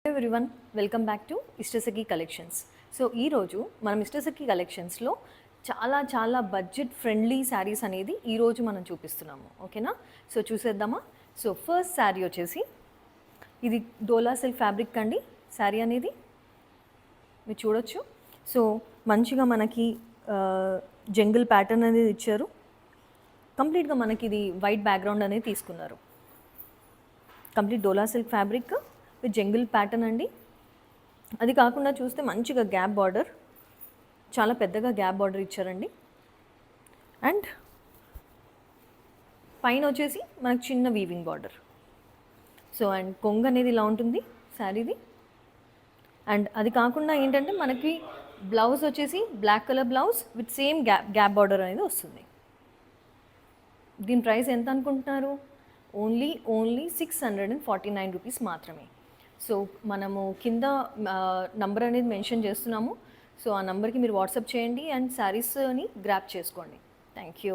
Everyone welcome back to Ishtasakhi collections. So ఈరోజు మనం ఇష్టసఖి కలెక్షన్స్లో చాలా బడ్జెట్ ఫ్రెండ్లీ శారీస్ అనేది ఈరోజు మనం చూపిస్తున్నాము. ఓకేనా? సో చూసేద్దామా. సో ఫస్ట్ శారీ వచ్చేసి ఇది డోలా సిల్క్ ఫ్యాబ్రిక్ అండి. శారీ అనేది మీరు చూడొచ్చు. సో మంచిగా మనకి జంగిల్ ప్యాటర్న్ అనేది ఇచ్చారు. కంప్లీట్గా మనకి ఇది వైట్ బ్యాక్గ్రౌండ్ అనేది తీసుకున్నారు. Complete dola silk fabric with jungle pattern అండి. అది కాకుండా చూస్తే మంచిగా గ్యాప్ బార్డర్, చాలా పెద్దగా గ్యాప్ బార్డర్ ఇచ్చారండి. అండ్ పైన వచ్చేసి మనకు చిన్న వీవింగ్ బార్డర్. సో అండ్ కొంగు అనేది ఇలా ఉంటుంది శారీది. అండ్ అది కాకుండా ఏంటంటే మనకి బ్లౌజ్ వచ్చేసి black colour blouse with same gap border అనేది వస్తుంది. దీని ప్రైస్ ఎంత అనుకుంటున్నారు? ఓన్లీ 649 రూపీస్ మాత్రమే. సో మనము కింద నంబర్ అనేది మెన్షన్ చేస్తున్నాము. సో ఆ నంబర్కి మీరు వాట్సాప్ చేయండి అండ్ శారీస్ని గ్రాప్ చేసుకోండి. Thank you.